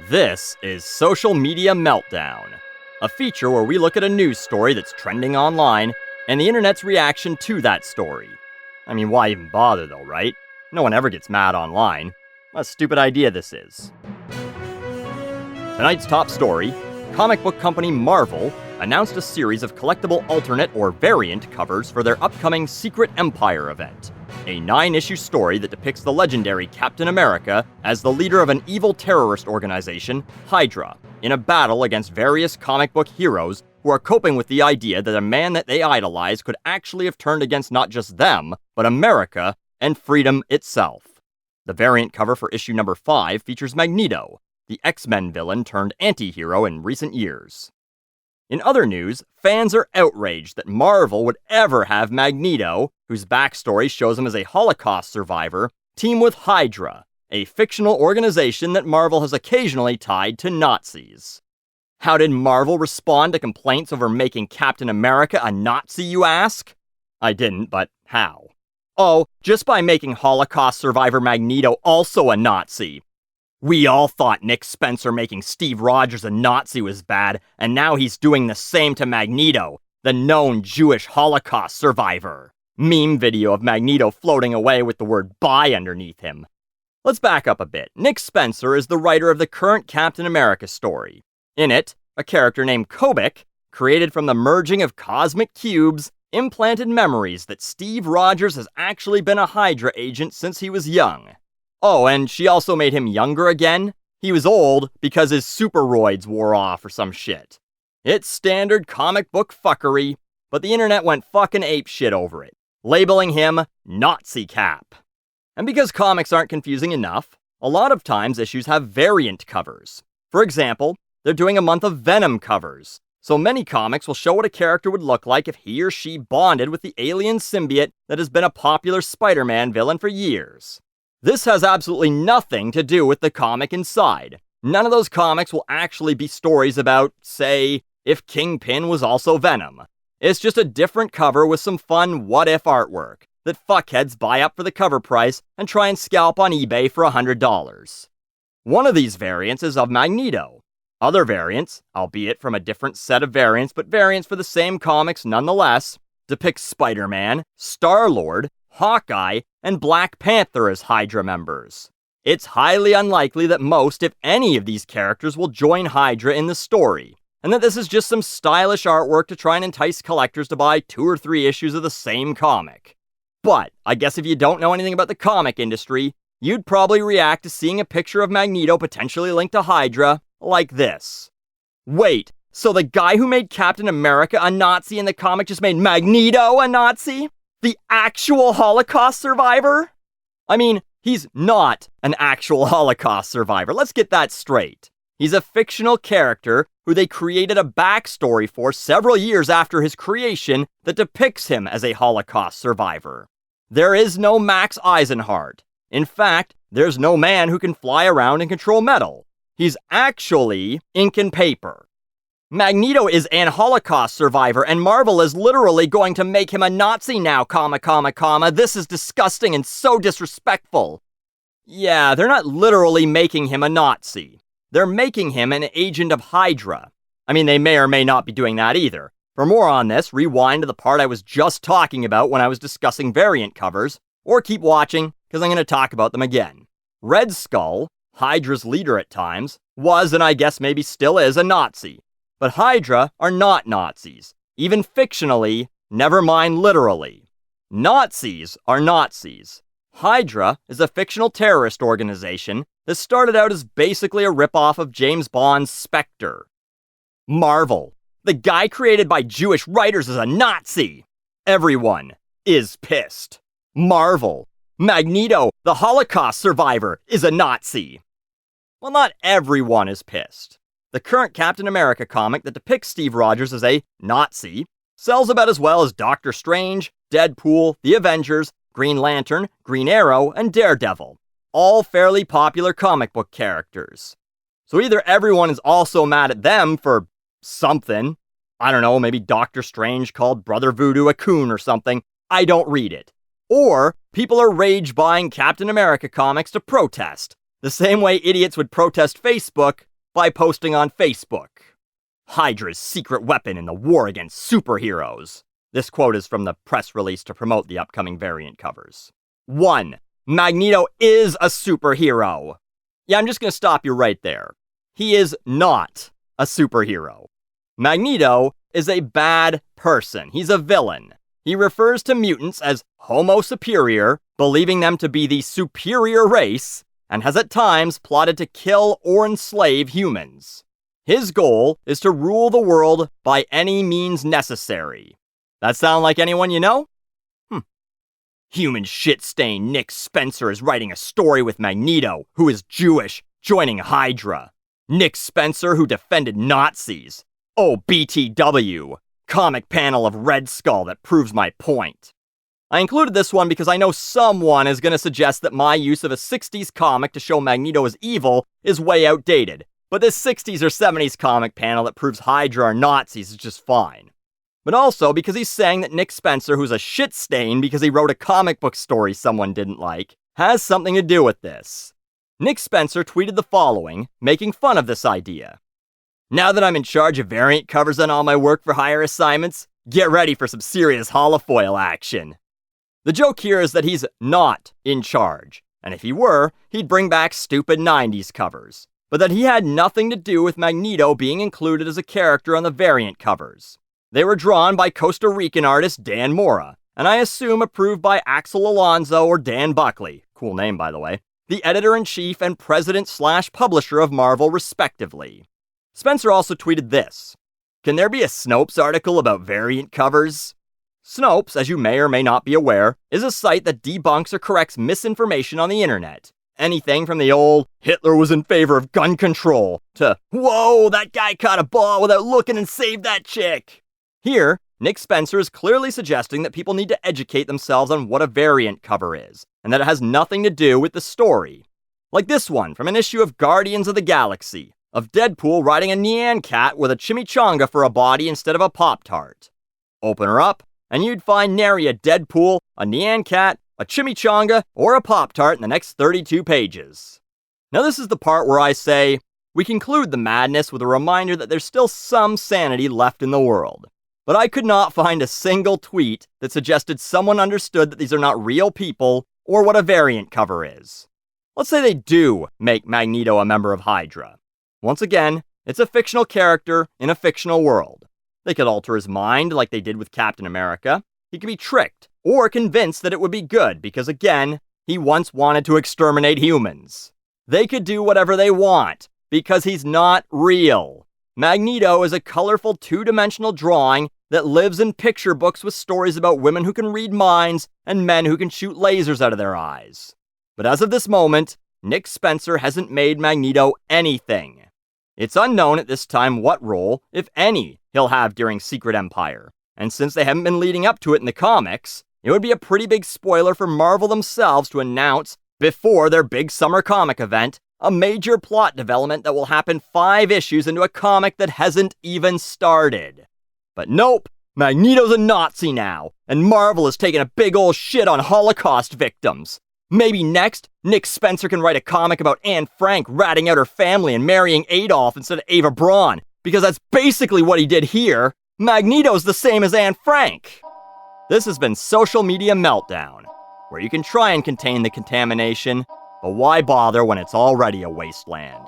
This is Social Media Meltdown, a feature where we look at a news story that's trending online and the internet's reaction to that story. I mean, why even bother though, right? No one ever gets mad online. What a stupid idea this is. Tonight's top story, comic book company Marvel announced a series of collectible alternate or variant covers for their upcoming Secret Empire event. A 9-issue story that depicts the legendary Captain America as the leader of an evil terrorist organization, Hydra, in a battle against various comic book heroes who are coping with the idea that a man that they idolize could actually have turned against not just them, but America and freedom itself. The variant cover for issue number 5 features Magneto, the X-Men villain turned anti-hero in recent years. In other news, fans are outraged that Marvel would ever have Magneto, whose backstory shows him as a Holocaust survivor, team with Hydra, a fictional organization that Marvel has occasionally tied to Nazis. How did Marvel respond to complaints over making Captain America a Nazi, you ask? I didn't, but how? Oh, just by making Holocaust survivor Magneto also a Nazi. We all thought Nick Spencer making Steve Rogers a Nazi was bad, and now he's doing the same to Magneto, the known Jewish Holocaust survivor. Meme video of Magneto floating away with the word "bye" underneath him. Let's back up a bit. Nick Spencer is the writer of the current Captain America story. In it, a character named Kobik, created from the merging of cosmic cubes, implanted memories that Steve Rogers has actually been a Hydra agent since he was young. Oh, and she also made him younger again? He was old because his superroids wore off or some shit. It's standard comic book fuckery, but the internet went fucking apeshit over it, labeling him Nazi Cap. And because comics aren't confusing enough, a lot of times issues have variant covers. For example, they're doing a month of Venom covers, so many comics will show what a character would look like if he or she bonded with the alien symbiote that has been a popular Spider-Man villain for years. This has absolutely nothing to do with the comic inside. None of those comics will actually be stories about, say, if Kingpin was also Venom. It's just a different cover with some fun what-if artwork that fuckheads buy up for the cover price and try and scalp on eBay for $100. One of these variants is of Magneto. Other variants, albeit from a different set of variants, but variants for the same comics nonetheless, depict Spider-Man, Star-Lord, Hawkeye, and Black Panther as Hydra members. It's highly unlikely that most, if any, of these characters will join Hydra in the story, and that this is just some stylish artwork to try and entice collectors to buy 2 or 3 issues of the same comic. But, I guess if you don't know anything about the comic industry, you'd probably react to seeing a picture of Magneto potentially linked to Hydra like this. Wait, so the guy who made Captain America a Nazi in the comic just made Magneto a Nazi? The actual Holocaust survivor? I mean, he's not an actual Holocaust survivor. Let's get that straight. He's a fictional character who they created a backstory for several years after his creation that depicts him as a Holocaust survivor. There is no Max Eisenhardt. In fact, there's no man who can fly around and control metal. He's actually ink and paper. Magneto is an Holocaust survivor, and Marvel is literally going to make him a Nazi now, comma. This is disgusting and so disrespectful. Yeah, they're not literally making him a Nazi. They're making him an agent of Hydra. I mean, they may or may not be doing that either. For more on this, rewind to the part I was just talking about when I was discussing variant covers, or keep watching, because I'm going to talk about them again. Red Skull, Hydra's leader at times, was, and I guess maybe still is, a Nazi. But Hydra are not Nazis, even fictionally, never mind literally. Nazis are Nazis. Hydra is a fictional terrorist organization that started out as basically a ripoff of James Bond's Spectre. Marvel, the guy created by Jewish writers, is a Nazi. Everyone is pissed. Marvel, Magneto, the Holocaust survivor, is a Nazi. Well, not everyone is pissed. The current Captain America comic that depicts Steve Rogers as a Nazi sells about as well as Doctor Strange, Deadpool, The Avengers, Green Lantern, Green Arrow, and Daredevil. All fairly popular comic book characters. So either everyone is also mad at them for something. I don't know, maybe Doctor Strange called Brother Voodoo a coon or something. I don't read it. Or people are rage buying Captain America comics to protest. The same way idiots would protest Facebook by posting on Facebook. Hydra's secret weapon in the war against superheroes. This quote is from the press release to promote the upcoming variant covers. 1. Magneto is a superhero. Yeah, I'm just going to stop you right there. He is not a superhero. Magneto is a bad person. He's a villain. He refers to mutants as Homo superior, believing them to be the superior race, and has at times plotted to kill or enslave humans. His goal is to rule the world by any means necessary. That sound like anyone you know? Human shit-stained Nick Spencer is writing a story with Magneto, who is Jewish, joining Hydra. Nick Spencer, who defended Nazis. Oh, BTW. Comic panel of Red Skull that proves my point. I included this one because I know someone is going to suggest that my use of a 60s comic to show Magneto as evil is way outdated, but this 60s or 70s comic panel that proves Hydra are Nazis is just fine. But also because he's saying that Nick Spencer, who's a shit stain because he wrote a comic book story someone didn't like, has something to do with this. Nick Spencer tweeted the following, making fun of this idea. Now that I'm in charge of variant covers on all my work for hire assignments, get ready for some serious holofoil action. The joke here is that he's not in charge, and if he were, he'd bring back stupid 90s covers, but that he had nothing to do with Magneto being included as a character on the variant covers. They were drawn by Costa Rican artist Dan Mora, and I assume approved by Axel Alonso or Dan Buckley, cool name by the way, the editor-in-chief and president/publisher of Marvel respectively. Spencer also tweeted this. Can there be a Snopes article about variant covers? Snopes, as you may or may not be aware, is a site that debunks or corrects misinformation on the internet. Anything from the old, Hitler was in favor of gun control, to, whoa, that guy caught a ball without looking and saved that chick. Here, Nick Spencer is clearly suggesting that people need to educate themselves on what a variant cover is, and that it has nothing to do with the story. Like this one from an issue of Guardians of the Galaxy, of Deadpool riding a Nyan cat with a chimichanga for a body instead of a Pop-Tart. Open her up, and you'd find nary a Deadpool, a Nyan cat, a chimichanga, or a Pop-Tart in the next 32 pages. Now this is the part where I say, we conclude the madness with a reminder that there's still some sanity left in the world. But I could not find a single tweet that suggested someone understood that these are not real people or what a variant cover is. Let's say they do make Magneto a member of Hydra. Once again, it's a fictional character in a fictional world. They could alter his mind like they did with Captain America. He could be tricked or convinced that it would be good because, again, he once wanted to exterminate humans. They could do whatever they want because he's not real. Magneto is a colorful two-dimensional drawing that lives in picture books with stories about women who can read minds and men who can shoot lasers out of their eyes. But as of this moment, Nick Spencer hasn't made Magneto anything. It's unknown at this time what role, if any, he'll have during Secret Empire. And since they haven't been leading up to it in the comics, it would be a pretty big spoiler for Marvel themselves to announce, before their big summer comic event, a major plot development that will happen 5 issues into a comic that hasn't even started. But nope, Magneto's a Nazi now, and Marvel is taking a big ol' shit on Holocaust victims. Maybe next, Nick Spencer can write a comic about Anne Frank ratting out her family and marrying Adolf instead of Ava Braun, because that's basically what he did here. Magneto's the same as Anne Frank. This has been Social Media Meltdown, where you can try and contain the contamination, but why bother when it's already a wasteland?